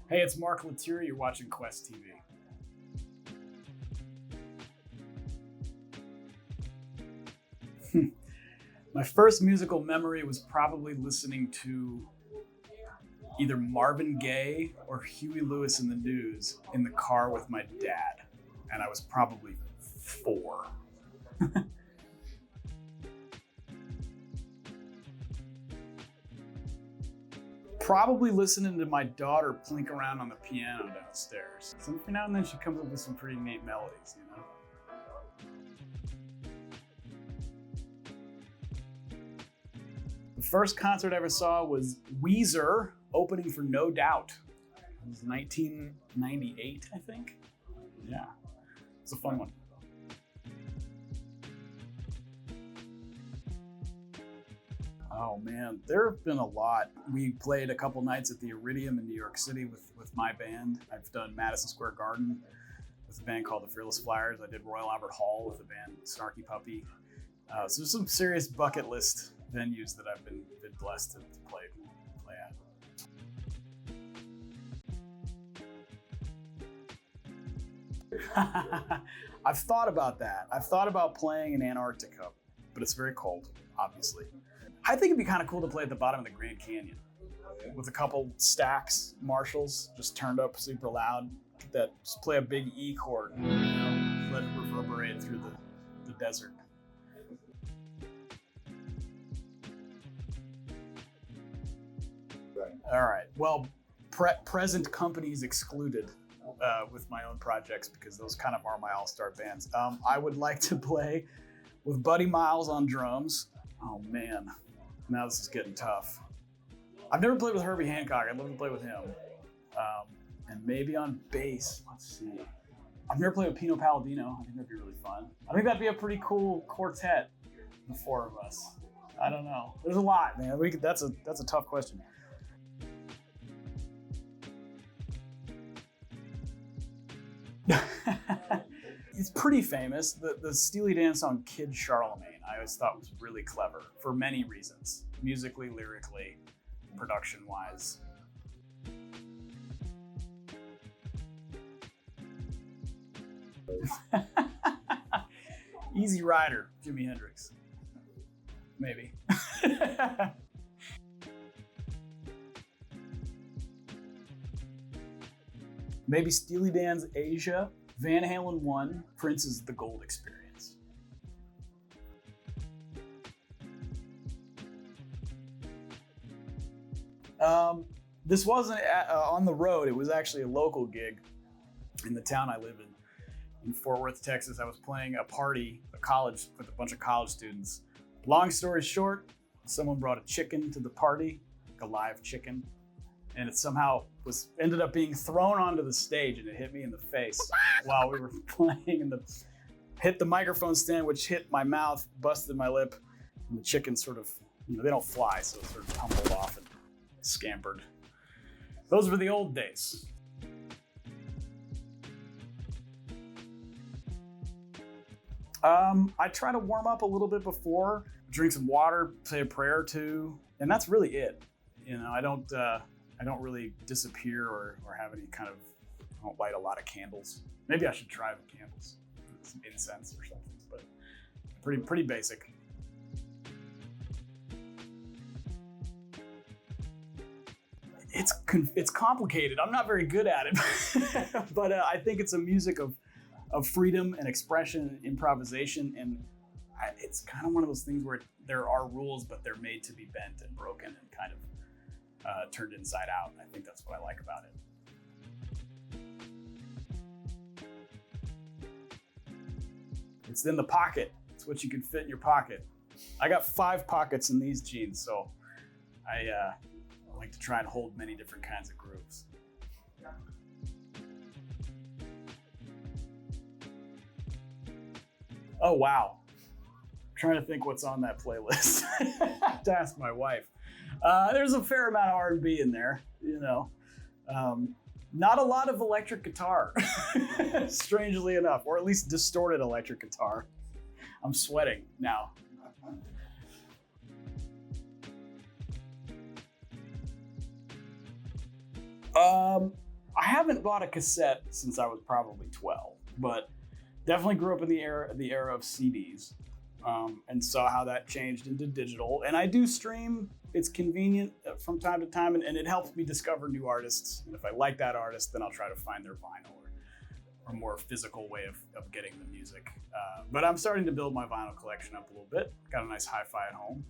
Hey, it's Mark Lettieri. You're watching Qwest TV. My first musical memory was probably listening to either Marvin Gaye or Huey Lewis and the News in the car with my dad, and I was probably 4. Probably listening to my daughter plink around on the piano downstairs. So every now and then she comes up with some pretty neat melodies, you know? The first concert I ever saw was Weezer opening for No Doubt. It was 1998, I think. Yeah, it's a fun one. Oh man, there have been a lot. We played a couple nights at the Iridium in New York City with my band. I've done Madison Square Garden with a band called the Fearless Flyers. I did Royal Albert Hall with the band Snarky Puppy. So there's some serious bucket list venues that I've been blessed to play at. I've thought about that. I've thought about playing in Antarctica, but it's very cold, obviously. I think it'd be kind of cool to play at the bottom of the Grand Canyon with a couple stacks, Marshalls, just turned up super loud. Just play a big E chord, you know, let it reverberate through the desert. All right. Well, present companies excluded with my own projects because those kind of are my all-star bands. I would like to play with Buddy Miles on drums. Oh man, now this is getting tough. I've never played with Herbie Hancock. I'd love to play with him. And maybe on bass. Let's see. I've never played with Pino Palladino. I think that'd be really fun. I think that'd be a pretty cool quartet, the 4 of us. I don't know. There's a lot, man. That's a tough question. It's pretty famous. The Steely Dan song Kid Charlemagne I always thought was really clever for many reasons. Musically, lyrically, production-wise. Easy Rider, Jimi Hendrix. Maybe. Maybe Steely Dan's Asia, Van Halen 1, Prince's The Gold Experience. This wasn't on the road, it was actually a local gig in the town I live in Fort Worth, Texas. I was playing a party, a college, with a bunch of college students. Long story short, someone brought a chicken to the party, like a live chicken, and it somehow ended up being thrown onto the stage, and it hit me in the face while we were playing, and hit the microphone stand, which hit my mouth, busted my lip, and the chicken sort of, they don't fly, so it sort of tumbled off and scampered. Those were the old days. I try to warm up a little bit before, drink some water, say a prayer or two, and that's really it. I don't really disappear or have any kind of, I don't light a lot of candles. Maybe I should try the candles, some incense or something, but pretty basic. It's complicated. I'm not very good at it, but I think it's a music of freedom and expression and improvisation, and it's kind of one of those things where there are rules, but they're made to be bent and broken and kind of turned inside out. And I think that's what I like about it. It's in the pocket. It's what you can fit in your pocket. I got 5 pockets in these jeans, so I like to try and hold many different kinds of grooves. Oh, wow. I'm trying to think what's on that playlist. To ask my wife. There's a fair amount of R&B in there, Not a lot of electric guitar, strangely enough, or at least distorted electric guitar. I'm sweating now. I haven't bought a cassette since I was probably 12, but definitely grew up in the era of CDs, and saw how that changed into digital. And I do stream. It's convenient from time to time, and it helps me discover new artists. And if I like that artist, then I'll try to find their vinyl or more physical way of getting the music. But I'm starting to build my vinyl collection up a little bit. Got a nice hi-fi at home.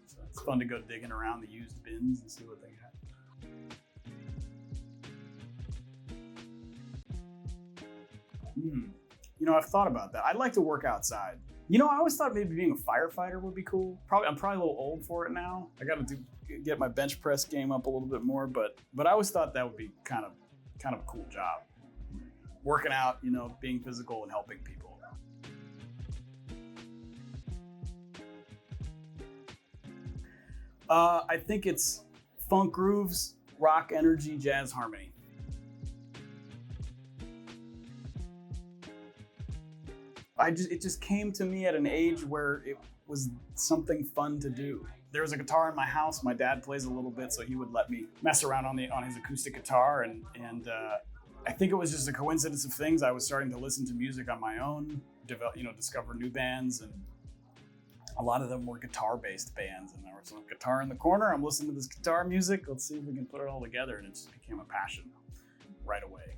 So it's fun to go digging around the used bins and see what they got. I've thought about that. I'd like to work outside. I always thought maybe being a firefighter would be cool. I'm probably a little old for it now. I got to get my bench press game up a little bit more, but I always thought that would be kind of a cool job. Working out, being physical and helping people. I think it's funk grooves, rock energy, jazz harmony. It just came to me at an age where it was something fun to do. There was a guitar in my house. My dad plays a little bit, so he would let me mess around on his acoustic guitar, and I think it was just a coincidence of things. I was starting to listen to music on my own, discover new bands, and a lot of them were guitar-based bands. And there was a guitar in the corner. I'm listening to this guitar music. Let's see if we can put it all together, and it just became a passion right away.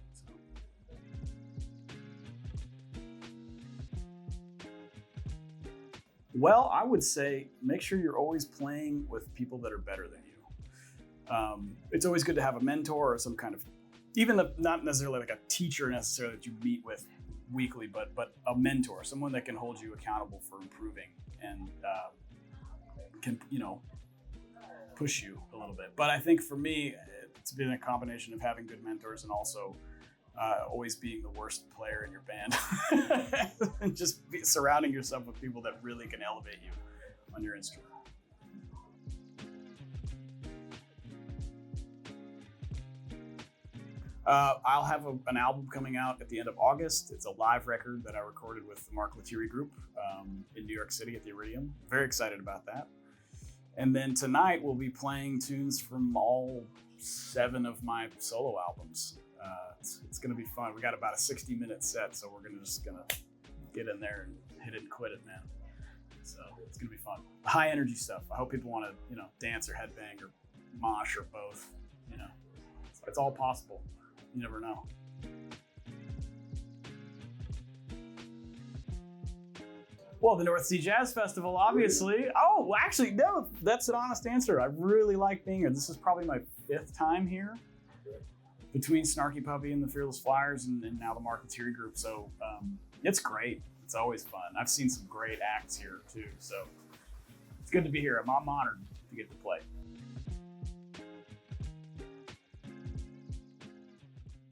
Well, I would say make sure you're always playing with people that are better than you. It's always good to have a mentor or some kind of, not necessarily like a teacher necessarily that you meet with weekly, but a mentor, someone that can hold you accountable for improving and can push you a little bit. But I think for me, it's been a combination of having good mentors and also always being the worst player in your band and just surrounding yourself with people that really can elevate you on your instrument. I'll have an album coming out at the end of August. It's a live record that I recorded with the Lettieri group in New York City at the Iridium. Very excited about that. And then tonight we'll be playing tunes from all 7 of my solo albums. It's going to be fun. We got about a 60-minute set, so we're just going to get in there and hit it and quit it, man. So it's going to be fun. High energy stuff. I hope people want to, dance or headbang or mosh or both. It's all possible. You never know. Well, the North Sea Jazz Festival, obviously. Oh, well, actually, no, that's an honest answer. I really like being here. This is probably my 5th time here, between Snarky Puppy and the Fearless Flyers and now the Lettieri group. So it's great. It's always fun. I've seen some great acts here too. So it's good to be here. I'm honored to get to play.